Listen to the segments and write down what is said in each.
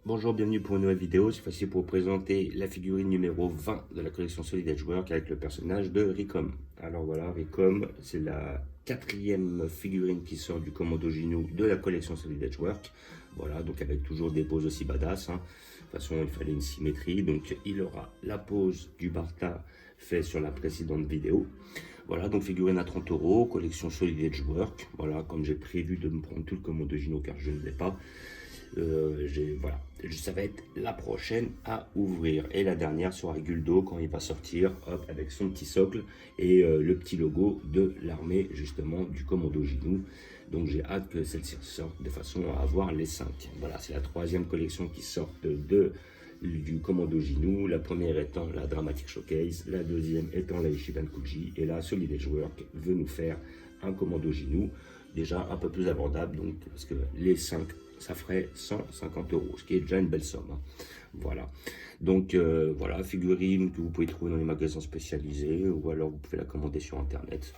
Bonjour, bienvenue pour une nouvelle vidéo. Cette fois-ci pour vous présenter la figurine numéro 20 de la collection Solid Edgework avec le personnage de Ricom. Alors voilà, Ricom, c'est la quatrième figurine qui sort du Commando Ginu de la collection Solid Edgework. Voilà, donc avec toujours des poses aussi badass. De toute façon, il fallait une symétrie. Donc il aura la pose du Bartha fait sur la précédente vidéo. Voilà, donc figurine à 30 €, collection Solid Edgework. Voilà, comme j'ai prévu de me prendre tout le Commando Ginu car je ne l'ai pas. Voilà, ça va être la prochaine à ouvrir et la dernière sera Guldo quand il va sortir, hop, avec son petit socle et le petit logo de l'armée justement du Commando Ginu. Donc j'ai hâte que celle-ci sorte de façon à avoir les 5. Voilà, c'est la troisième collection qui sort du Commando Ginu, la première étant la Dramatic Showcase, la deuxième étant la Ichiban Kuji, et là Solid Edgework veut nous faire un Commando Ginu déjà un peu plus abordable, donc parce que les 5 ça ferait 150 €, ce qui est déjà une belle somme. Voilà, donc voilà, figurine que vous pouvez trouver dans les magasins spécialisés ou alors vous pouvez la commander sur internet.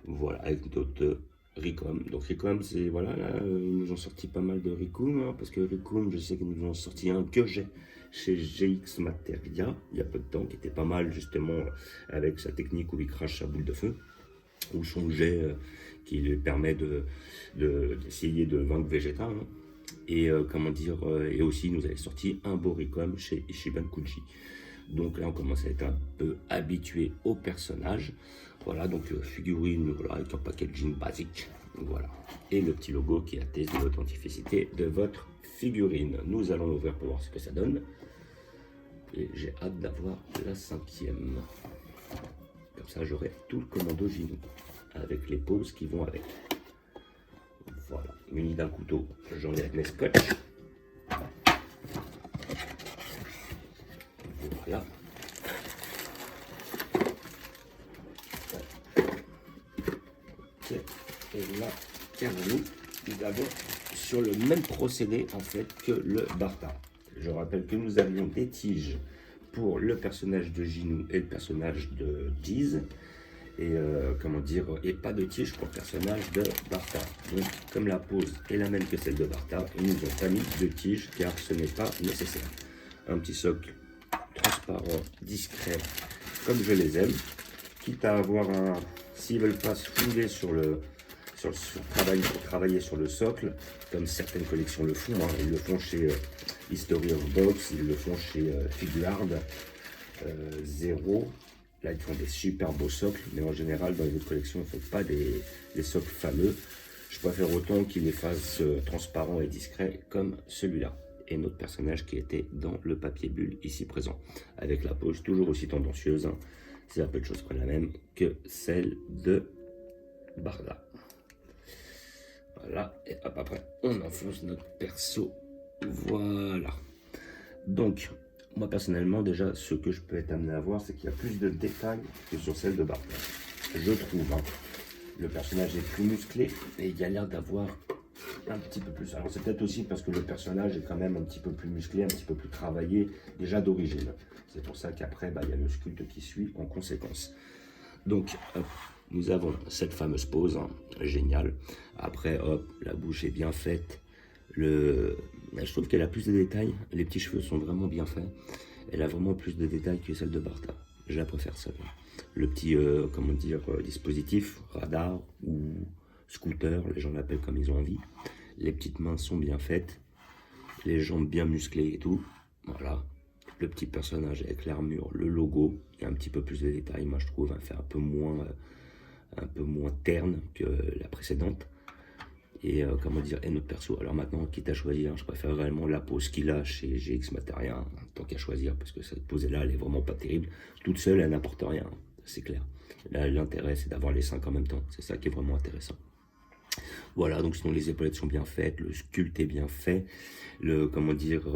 Voilà, avec d'autres Ricom. Donc Ricom, c'est voilà, là, ils nous ont sorti pas mal de Ricom, parce que Ricom, je sais qu'ils nous ont sorti un que j'ai chez GX Materia il y a peu de temps, qui était pas mal justement avec sa technique où il crache sa boule de feu, ou son jet qui lui permet d'essayer de vaincre Vegeta. Et comment dire, et aussi il nous avait sorti un beau Ricom chez Ichiban Kuji. Donc là on commence à être un peu habitué au personnage. Voilà, donc figurine, voilà, avec un packaging basique. Voilà, et le petit logo qui atteste de l'authenticité de votre figurine. Nous allons l'ouvrir pour voir ce que ça donne. Et j'ai hâte d'avoir la 5e. Comme ça j'aurai tout le Commando Ginu avec les poses qui vont avec. Voilà, muni d'un couteau, j'enlève mes scotch. Voilà. Et là, carrément, nous avons sur le même procédé en fait que le Bartha. Je rappelle que nous avions des tiges pour le personnage de Ginu et le personnage de Jeez. Et comment dire, et pas de tige pour le personnage de Bartha. Donc comme la pose est la même que celle de Bartha, ils nous ont pas mis de tige car ce n'est pas nécessaire. Un petit socle transparent, discret, comme je les aime, quitte à avoir un, s'ils veulent pas se fouler sur travailler sur le socle, comme certaines collections le font, ils le font chez History of Box, ils le font chez Figuard, Zero. Là, ils font des super beaux socles, mais en général, dans les autres collections, ils ne font pas des socles fameux. Je préfère autant qu'ils les fassent transparents et discrets comme celui-là. Et notre personnage qui était dans le papier bulle ici présent, avec la pose toujours aussi tendancieuse. C'est un peu de choses près la même que celle de Bartha. Voilà, et hop, après, on enfonce notre perso. Voilà. Donc, moi personnellement, déjà, ce que je peux être amené à voir, c'est qu'il y a plus de détails que sur celle de Bartha. Je trouve, le personnage est plus musclé et il y a l'air d'avoir un petit peu plus. Alors c'est peut-être aussi parce que le personnage est quand même un petit peu plus musclé, un petit peu plus travaillé, déjà d'origine. C'est pour ça qu'après, il y a le sculpte qui suit en conséquence. Donc, hop, nous avons cette fameuse pose, géniale. Après, hop, la bouche est bien faite. Je trouve qu'elle a plus de détails, les petits cheveux sont vraiment bien faits, elle a vraiment plus de détails que celle de Bartha, je la préfère celle-là. Le petit, comment dire, dispositif, radar ou scooter, les gens l'appellent comme ils ont envie, les petites mains sont bien faites, les jambes bien musclées et tout, voilà. Le petit personnage avec l'armure, le logo, il y a un petit peu plus de détails, moi je trouve, fait un peu moins terne que la précédente. Et comment dire, et notre perso. Alors maintenant, quitte à choisir, je préfère réellement la pose qu'il a chez GX Materia, tant qu'à choisir, parce que cette pose-là, elle est vraiment pas terrible. Toute seule, elle n'apporte rien, c'est clair. Là, l'intérêt, c'est d'avoir les 5 en même temps. C'est ça qui est vraiment intéressant. Voilà, donc sinon les épaulettes sont bien faites, le sculpte est bien fait, comment dire,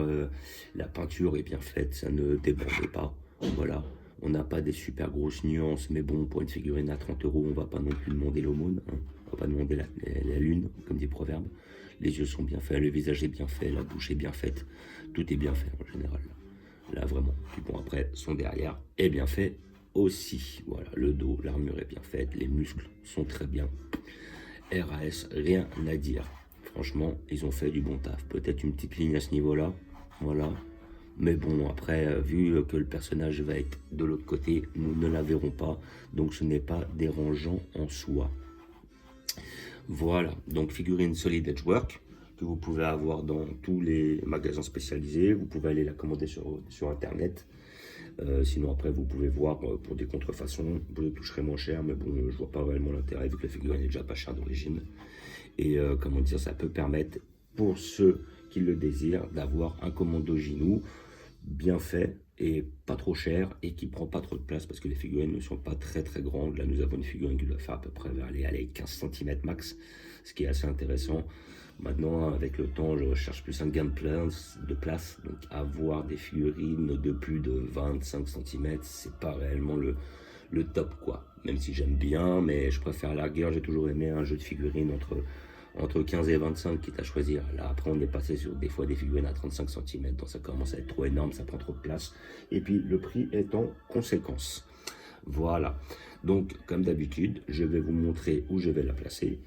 la peinture est bien faite, ça ne déborde pas. Voilà. On n'a pas des super grosses nuances, mais bon, pour une figurine à 30 €, on va pas non plus demander l'aumône, on va pas demander la lune, comme dit le proverbe. Les yeux sont bien faits, le visage est bien fait, la bouche est bien faite, tout est bien fait en général. Là, vraiment. Puis bon, après, son derrière est bien fait aussi. Voilà, le dos, l'armure est bien faite, les muscles sont très bien. RAS, rien à dire. Franchement, ils ont fait du bon taf. Peut-être une petite ligne à ce niveau-là, Voilà. Mais bon, après, vu que le personnage va être de l'autre côté, nous ne la verrons pas. Donc ce n'est pas dérangeant en soi. Voilà, donc figurine Solid Edgework que vous pouvez avoir dans tous les magasins spécialisés. Vous pouvez aller la commander sur internet. Sinon après vous pouvez voir pour des contrefaçons, vous le toucherez moins cher, mais bon je vois pas réellement l'intérêt vu que la figurine est déjà pas chère d'origine. Et comment dire, ça peut permettre pour ceux qui le désirent d'avoir un commando Ginu bien fait et pas trop cher et qui prend pas trop de place parce que les figurines ne sont pas très grandes. Là nous avons une figurine qui doit faire à peu près vers les 15 cm max, ce qui est assez intéressant. Maintenant avec le temps je cherche plus un gain de place, donc avoir des figurines de plus de 25 cm c'est pas réellement le top quoi. Même si j'aime bien, mais je préfère à la rigueur, j'ai toujours aimé un jeu de figurines entre 15 et 25 quitte à choisir. Là après on est passé sur des fois des figurines à 35 cm, donc ça commence à être trop énorme, ça prend trop de place. Et puis le prix est en conséquence. Voilà, donc comme d'habitude, je vais vous montrer où je vais la placer.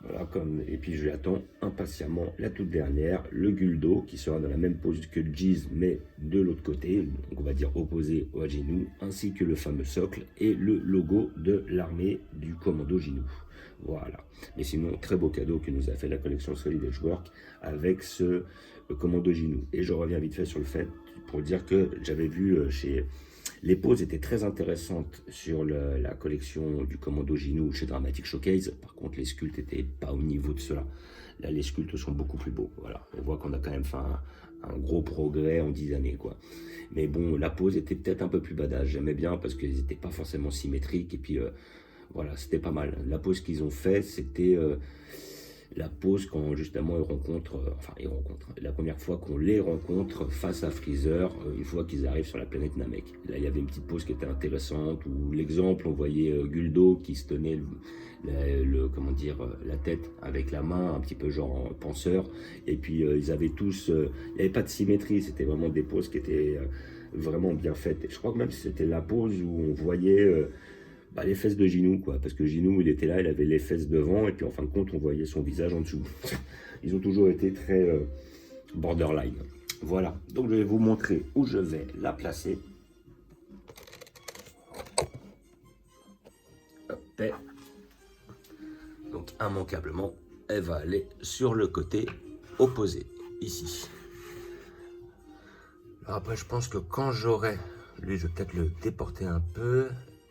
Voilà, et puis je l'attends impatiemment la toute dernière, le Guldo, qui sera dans la même pose que le Giz, mais de l'autre côté, donc on va dire opposé au Ginu, ainsi que le fameux socle et le logo de l'armée du commando Ginu. Voilà, mais sinon, très beau cadeau que nous a fait la collection Solid Edgework avec ce commando Ginu. Et je reviens vite fait sur le fait pour dire que j'avais vu chez... Les poses étaient très intéressantes sur la collection du commando Ginu chez Dramatic Showcase. Par contre, les sculptes n'étaient pas au niveau de cela. Là, les sculptes sont beaucoup plus beaux. Voilà, on voit qu'on a quand même fait un gros progrès en 10 années, quoi. Mais bon, la pose était peut-être un peu plus badass. J'aimais bien parce qu'ils n'étaient pas forcément symétriques. Et puis, voilà, c'était pas mal. La pose qu'ils ont fait, c'était... la pose quand justement la première fois qu'on les rencontre face à Freezer, une fois qu'ils arrivent sur la planète Namek. Là il y avait une petite pose qui était intéressante, où l'exemple on voyait Guldo qui se tenait comment dire, la tête avec la main, un petit peu genre penseur, et puis ils avaient tous, il n'y avait pas de symétrie, c'était vraiment des poses qui étaient vraiment bien faites. Et je crois que même c'était la pose où on voyait les fesses de Ginu, quoi, parce que Ginu il était là, il avait les fesses devant et puis en fin de compte on voyait son visage en dessous. Ils ont toujours été très borderline. Voilà, donc je vais vous montrer où je vais la placer. Hop. Donc immanquablement elle va aller sur le côté opposé, ici. Alors après je pense que quand j'aurai, lui je vais peut-être le déporter un peu,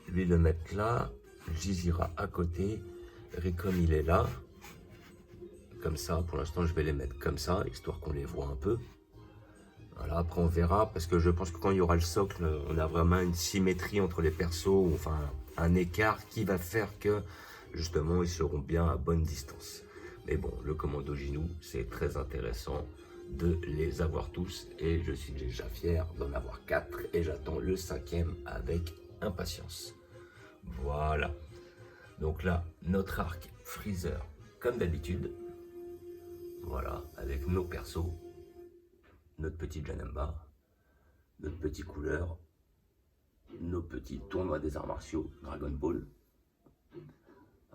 lui le mettre là, Jizira à côté, Ricom il est là, comme ça, pour l'instant je vais les mettre comme ça, histoire qu'on les voit un peu. Voilà, après on verra, parce que je pense que quand il y aura le socle, on a vraiment une symétrie entre les persos, enfin un écart qui va faire que justement ils seront bien à bonne distance. Mais bon, le commando Ginu, c'est très intéressant de les avoir tous, et je suis déjà fier d'en avoir 4, et j'attends le 5e avec impatience. Voilà, donc là notre arc Freezer comme d'habitude, voilà, avec nos persos, notre petit Janemba, notre petit couleur, nos petits tournois des arts martiaux Dragon Ball.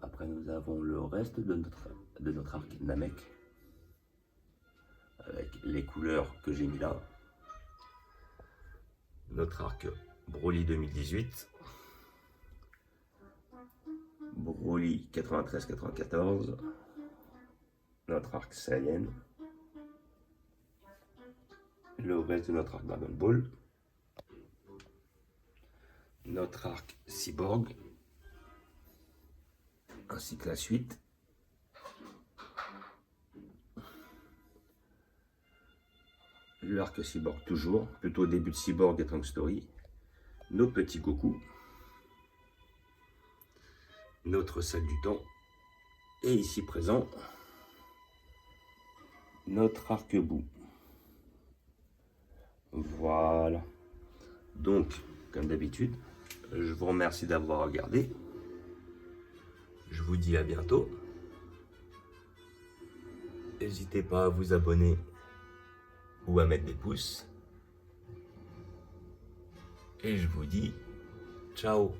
Après nous avons le reste de notre arc Namek avec les couleurs que j'ai mis là, notre arc Broly 2018, Broly 93-94, notre arc Saiyan, le reste de notre arc Dragon Ball, notre arc Cyborg, ainsi que la suite, l'arc Cyborg toujours, plutôt au début de Cyborg et Trunk Story, nos petits Goku, notre salle du temps, et ici présent, notre arc-bout. Voilà. Donc, comme d'habitude, je vous remercie d'avoir regardé. Je vous dis à bientôt. N'hésitez pas à vous abonner ou à mettre des pouces. Et je vous dis ciao.